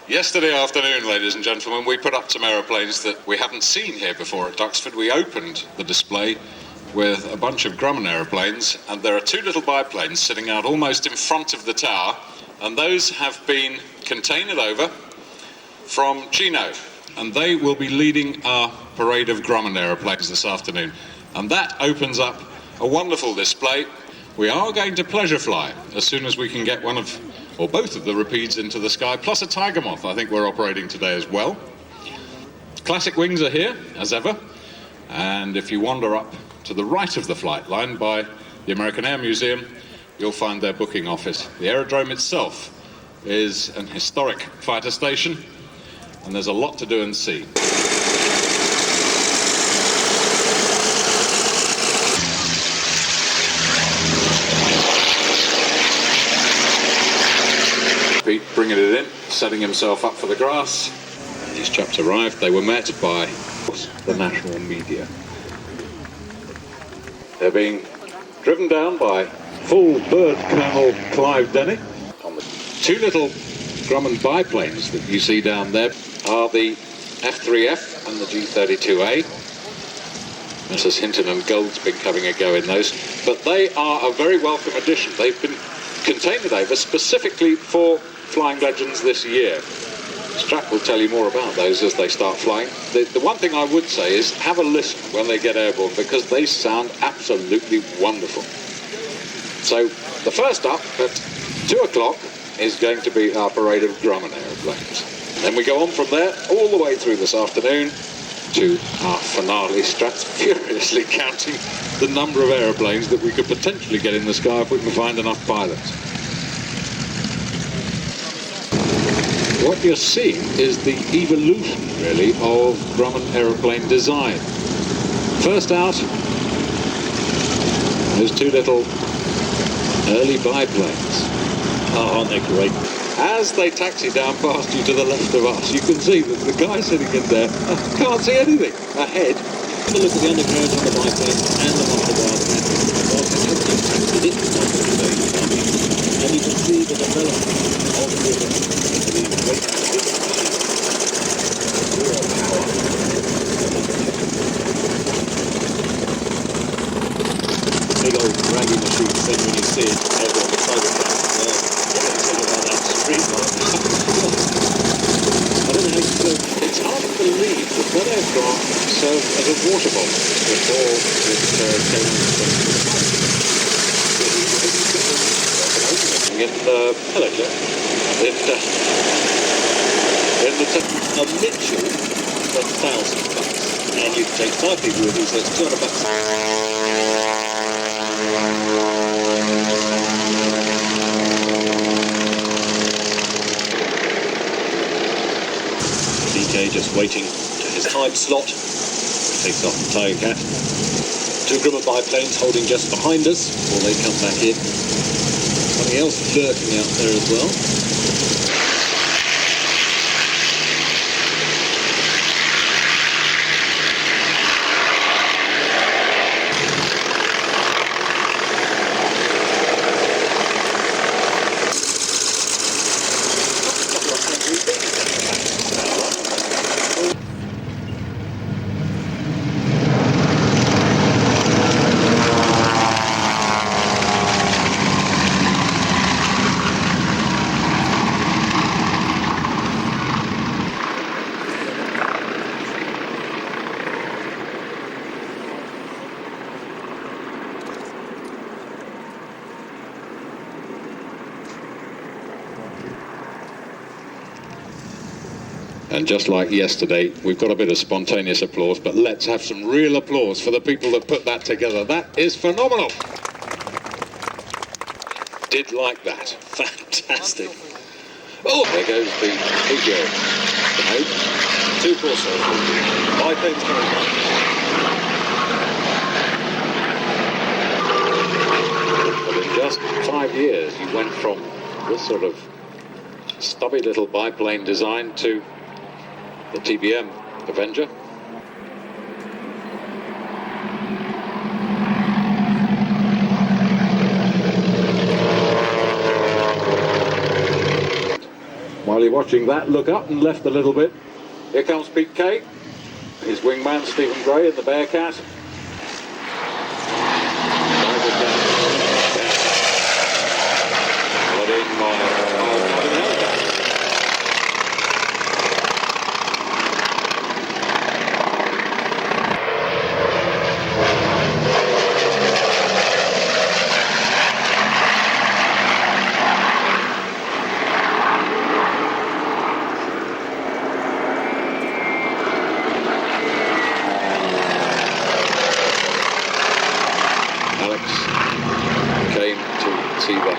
Yesterday afternoon, ladies and gentlemen, we put up some aeroplanes that we haven't seen here before at Duxford. We opened the display with a bunch of Grumman aeroplanes, and there are two little biplanes sitting out almost in front of the tower, and those have been containered over from Chino, and they will be leading our parade of Grumman aeroplanes this afternoon. And that opens up a wonderful display. We are going to pleasure fly as soon as we can get one of, or both of the Rapides into the sky, plus a Tiger Moth I think we're operating today as well. Classic wings are here, as ever, and if you wander up to the right of the flight line by the American Air Museum, you'll find their booking office. The aerodrome itself is an historic fighter station, and there's a lot to do and see. Pete bringing it in, setting himself up for the grass. These chaps arrived. They were met by the national media. They're being driven down by full bird Colonel Clive Denny. On the two little Grumman biplanes that you see down there are the F3F and the G32A. Mrs. Hinton and Gold's been having a go in those, but they are a very welcome addition. They've been containered over specifically for Flying Legends this year. Strack will tell you more about those as they start flying. The one thing I would say is have a listen when they get airborne, because they sound absolutely wonderful. So the first up at 2 o'clock is going to be our parade of Grumman aeroplanes. Then we go on from there all the way through this afternoon to our finale. Strack's furiously counting the number of aeroplanes that we could potentially get in the sky if we can find enough pilots. What you're seeing is the evolution, really, of Grumman aeroplane design. First out, those two little early biplanes. Oh, aren't they great? As they taxi down past you to the left of us, you can see that the guy sitting in there can't see anything ahead. Have a look at the undercarriage on the biplane and the one on the wildcat. And you can see the development of the great big old draggy machines, then when you see it over on the side of that, I don't know how you feel. It's hard to believe that that aircraft served as a water bomb before it came Hello, Jeff. in the A Mitchell for £1,000, and you can take 5 people with you, so it's £200. DK just waiting to his time slot. Takes off the Tiger Cat. Two Grumman biplanes holding just behind us before they come back in. Something else lurking out there as well. And just like yesterday, we've got a bit of spontaneous applause, but let's have some real applause for the people that put that together. That is phenomenal. Did like that. Fantastic. Oh, there goes the big girl. Two Corsairs. Biplanes coming back. But in just 5 years, you went from this sort of stubby little biplane design to the TBM Avenger. While you're be watching that. Look up and left a little bit. Here comes Pete Kay. His wingman, Stephen Gray, in the Bearcat.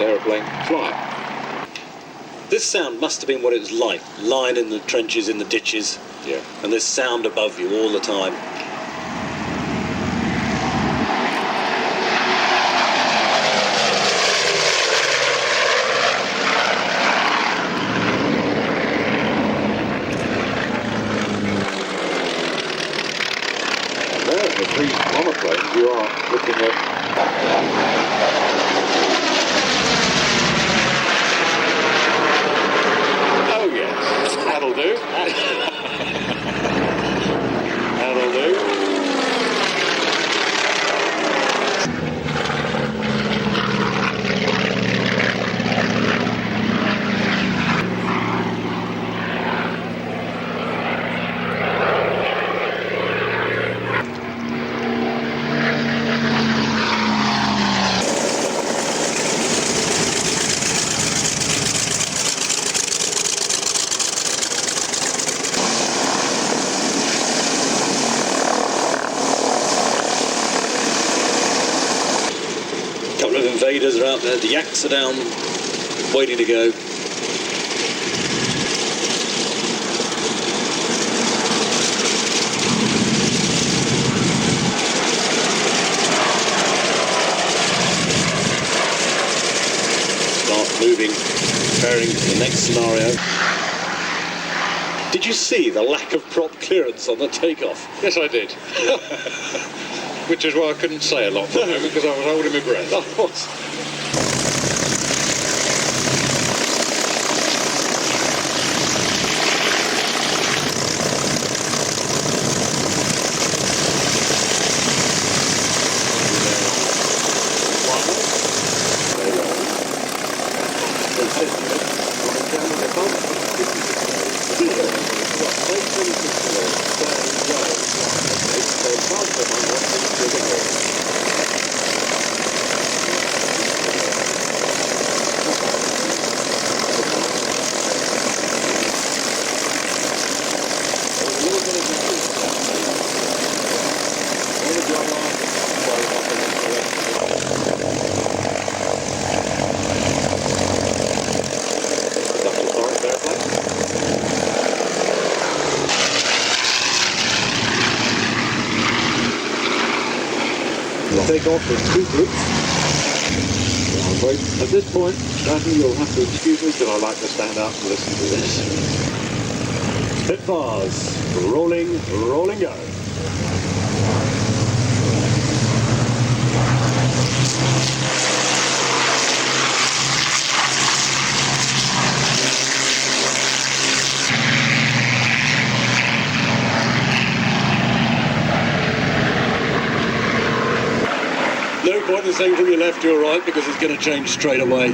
Aeroplane fly. This sound must have been what it was like, lying in the trenches, in the ditches, yeah, and this sound above you all the time. And there, the three monoplanes, you are looking at. That'll do. That'll do. Invaders are out there, the yaks are down, waiting to go. Start moving, preparing for the next scenario. Did you see the lack of prop clearance on the takeoff? Yes, I did. Which is why I couldn't say a lot for him, because I was holding my breath. Take off in two groups. At this point, Daddy, you'll have to excuse me because I like to stand up and listen to this. Spitfires, rolling, rolling, go. No point in saying from your left to your right because it's going to change straight away.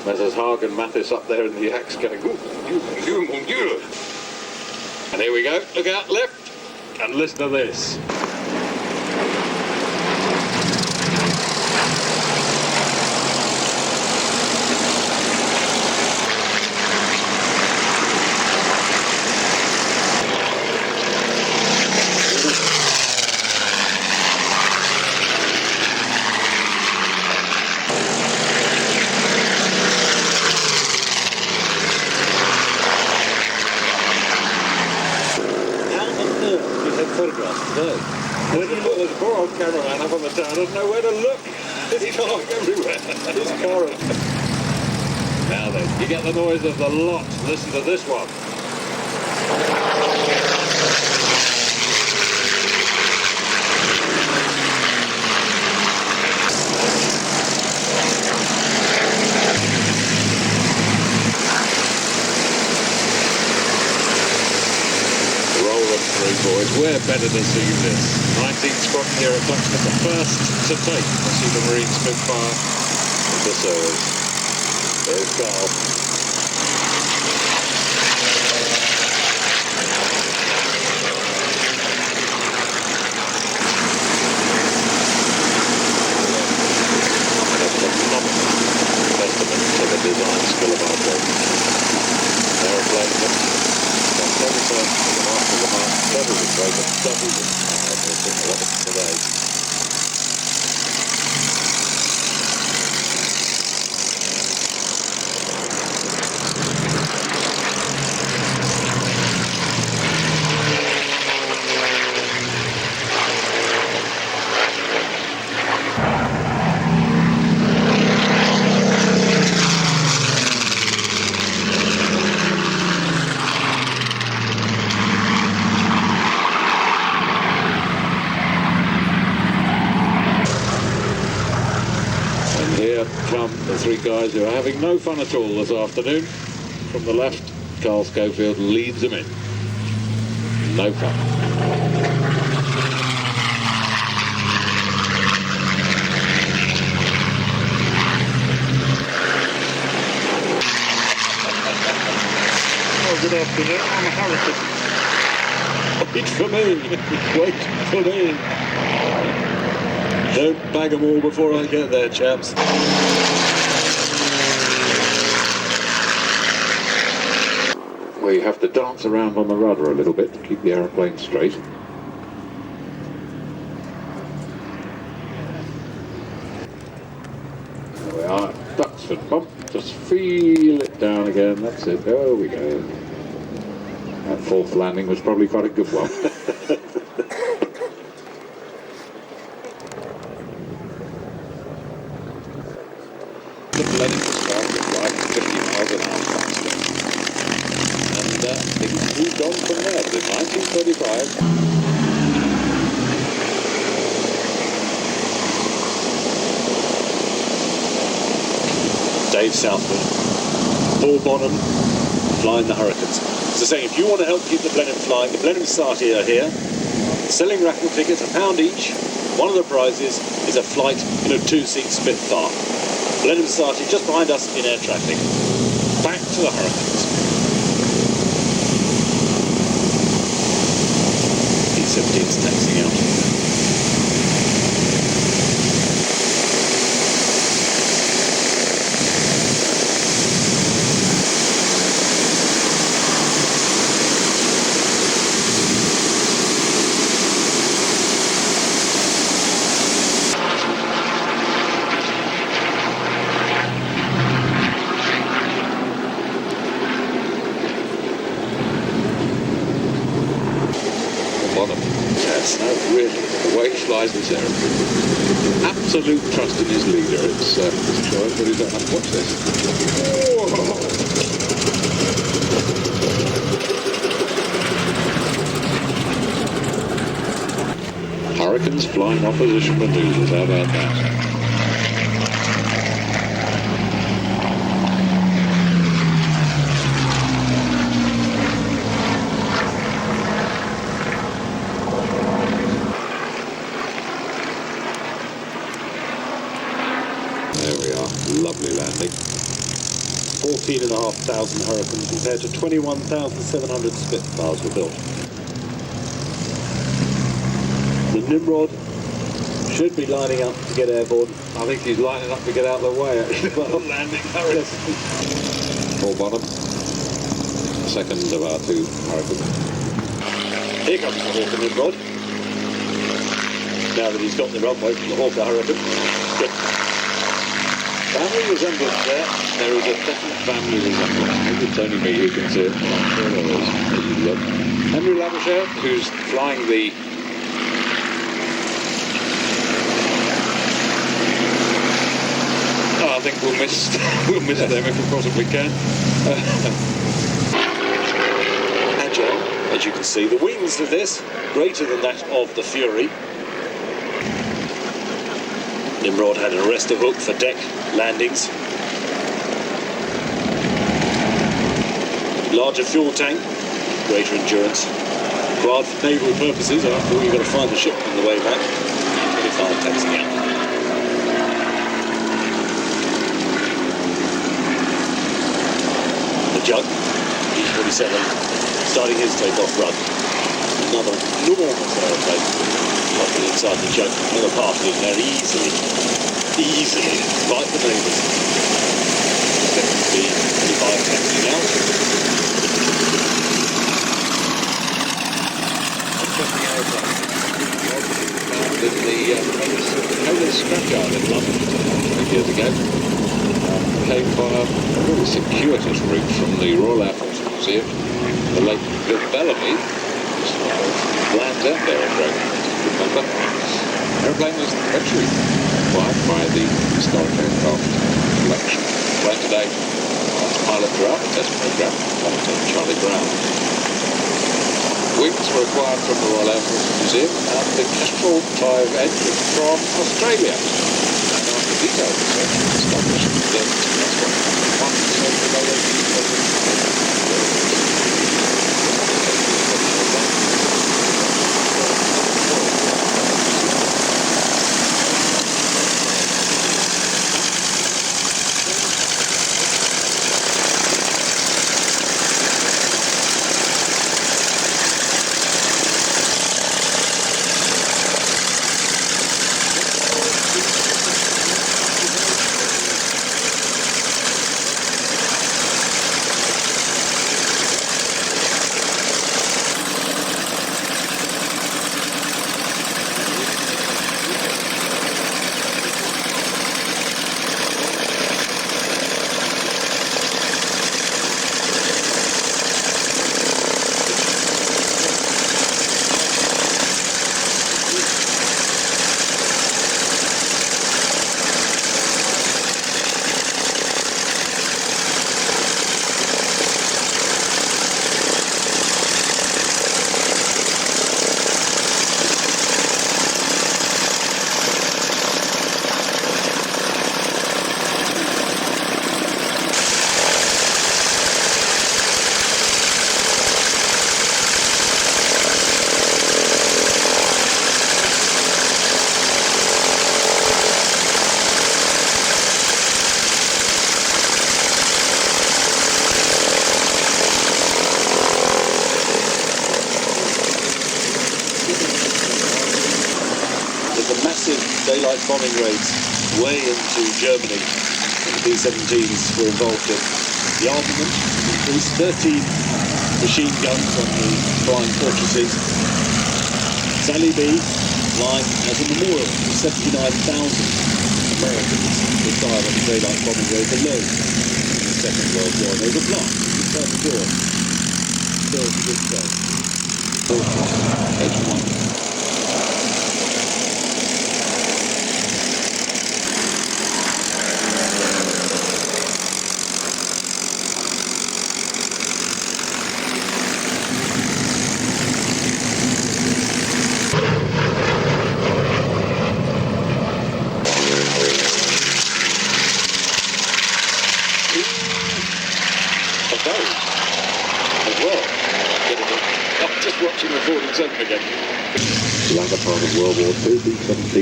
Messrs. Haag and Mathis up there in the yaks going, ooh, mon Dieu. And here we go, look out left, and listen to this. When you look, there's a poor old cameraman up on the tower, doesn't know where to look. He's all everywhere. His current. Now then, you get the noise of the lot. Listen to this one. Boys, where better to see this? 19th squadron here at Duxford, the first to take the see the Marine Spitfire into service. There's Carl. That's a phenomenal testament to the design skill of our boat. Aeroplane that every time the master of the mark doubles its weight and doubles its power. We'll see a lot of it today. Here come the three guys who are having no fun at all this afternoon. From the left, Carl Schofield leads them in. No fun. Oh, good afternoon. I'm a Hurricane. Wait for me. Wait for me. Don't bag them all before I get there, chaps. We have to dance around on the rudder a little bit to keep the aeroplane straight. There we are, Duxford bump. Just feel it down again. That's it. There we go. That fourth landing was probably quite a good one. The Blenheim was started like 50 miles an hour faster. And things moved on from there. But in 1935, Dave Southwood, Paul Bonham, flying the Hurricanes. So saying, if you want to help keep the Blenheim flying, the Blenheim Society are here, selling raffle tickets, £1 each. One of the prizes is a flight in a two-seat Spitfire. Blenheim Society just behind us in air traffic. Back to the Hurricanes. P-17's taxiing out. Yes, no, really, the way he flies this aeroplane. Absolute trust in his leader. It's sure everybody's don't have to watch this. Hurricanes flying opposition maneuvers, how about that? There we are, lovely landing. 14,500 Hurricanes compared to 21,700 Spitfires were built. The Nimrod should be lining up to get airborne. I think he's lining up to get out of the way, actually. Landing Hurricane. Paul Bonham, second of our two Hurricanes. Here comes the Hawker Nimrod. Now that he's got the runway from the Hawker Hurricane. Good. Family resemblance there. There is a definite family resemblance. Maybe it's only me who can see it. I'm sure there is. As you look. Henry Labouchere, who's flying the I think we'll miss them if we possibly can. detail, as you can see. The wings of this, greater than that of the Fury. Nimrod had an arrestor hook for deck landings. Larger fuel tank, greater endurance. Required for naval purposes, after all you've got to find the ship on the way back. 25 taxing out. The jug, E-47, starting his takeoff run. Another enormous aeroplane, locking inside the jug, another party in there easily, right the neighbours. 25 taxing out. Interesting aeroplane. In the Polish scrapyard in London 2 years ago. Came by a really circuitous route from the Royal Air Force Museum. The late Bill Bellamy, Land's End aeroplane, remember? The aeroplane was eventually acquired by the Historic Aircraft Collection. Plane today, pilot throughout the test program, Captain Charlie Brown. Wings were acquired from the Royal Air Force Museum and the Kestrel Type engine from Australia. And after detailed research, established that that's one daylight bombing raids way into Germany. The B-17s were involved in. The armament increased 13 machine guns on the flying fortresses. Sally B lying as a memorial to 79,000 Americans who died on the daylight bombing raid alone in the Second World War. There was a plaque inside the door. Still to this day. Page 1. Watching the Ford and Seven again. Latter part of World War II, B-17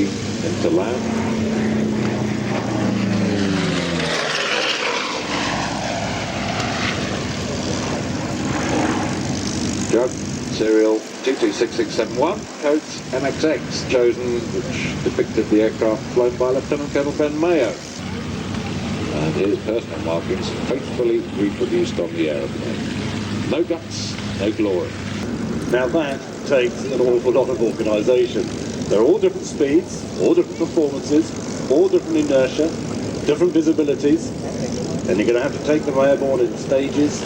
into land. Jug, serial 226671, codes MXX, chosen, which depicted the aircraft flown by Lieutenant Colonel Ben Mayo. And his personal markings faithfully reproduced on the aeroplane. No guts, no glory. Now that takes an awful lot of organisation. They're all different speeds, all different performances, all different inertia, different visibilities, and you're going to have to take them airborne in stages.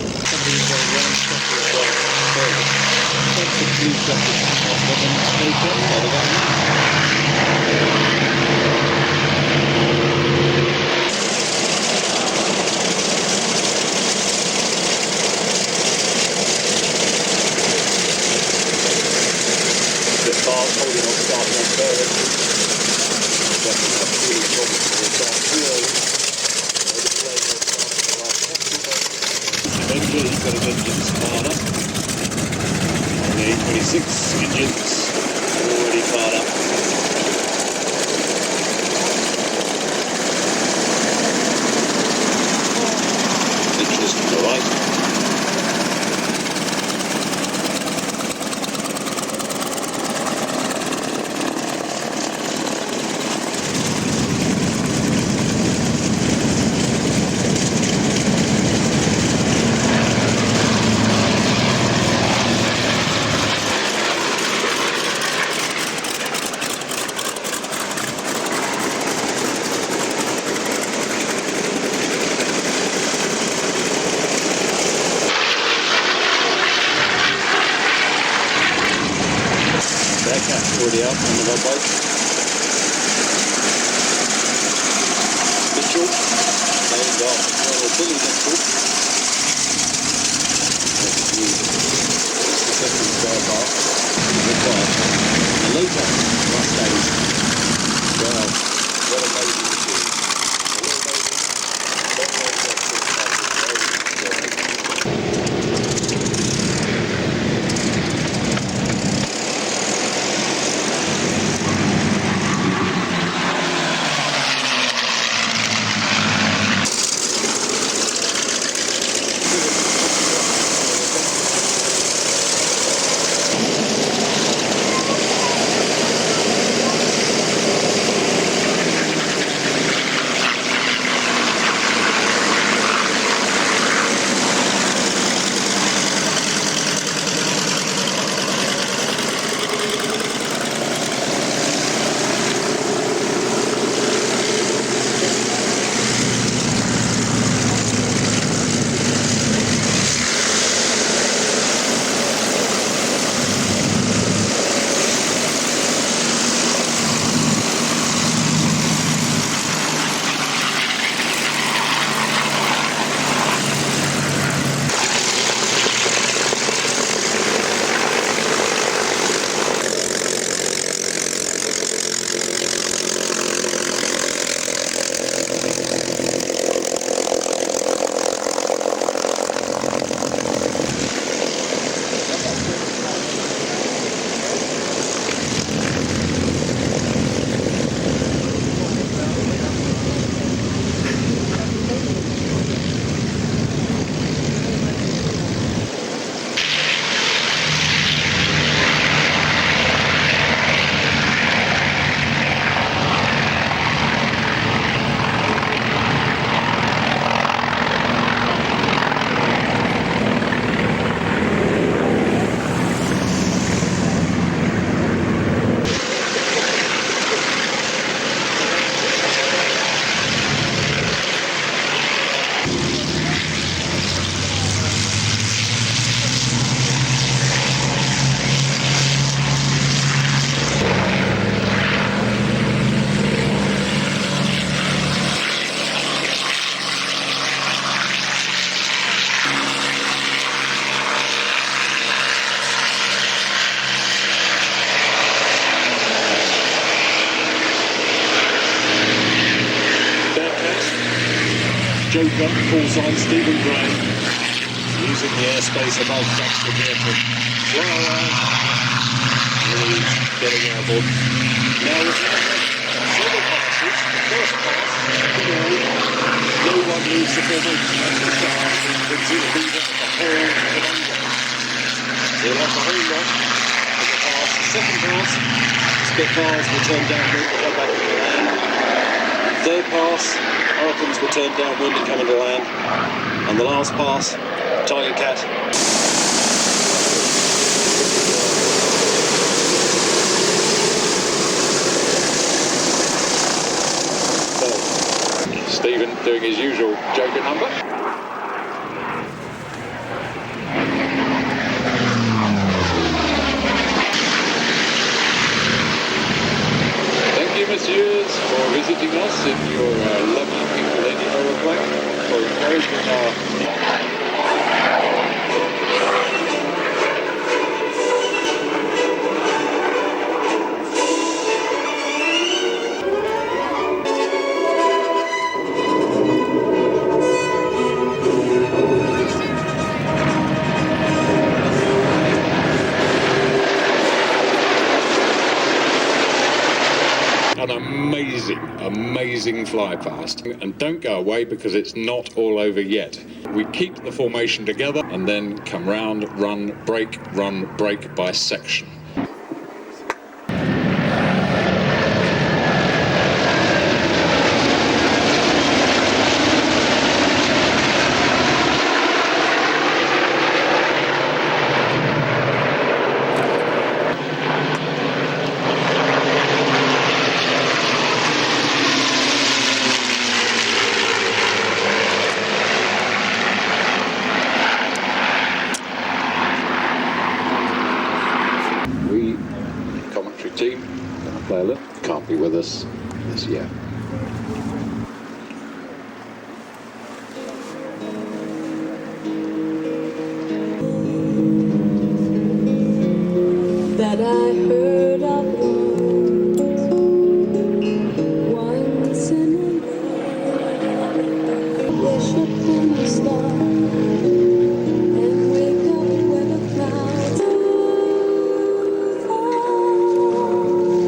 Eventually he's got his engines fired up. And the 826 engines already fired up. Pictures to the right. Already out on the runway. Mitchell, named after Colonel Billy Mitchell. That's the second star bar. And later, Mustangs. Well, what a amazing machine. Joker, full sign Stephen Gray, using the airspace above Duxford here to fly around, really getting airborne. Now we've had several passes. The first pass, no one leaves the formation. That's the start. You can see the leader of the whole Commander. He'll have the whole lot of the pass. The second pass, Spitfires will turn downwind to go back to the land. Third pass, Hurricanes will turn downwind and come into land. And the last pass, Tiger Cat. So, Stephen doing his usual Joker number. Thank you, messieurs, for visiting us in your lovely pink lady aeroplane, for encouraging our amazing fly past. And don't go away because it's not all over yet. We keep the formation together and then come round, run, break by section. Team, gonna play a little. Can't be with us this year. That I heard of once in a night, wish upon a star and wake up where the clouds that you dare to dream.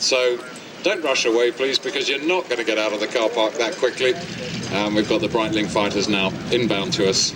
So don't rush away, please, because you're not going to get out of the car park that quickly. We've got the Breitling fighters now inbound to us.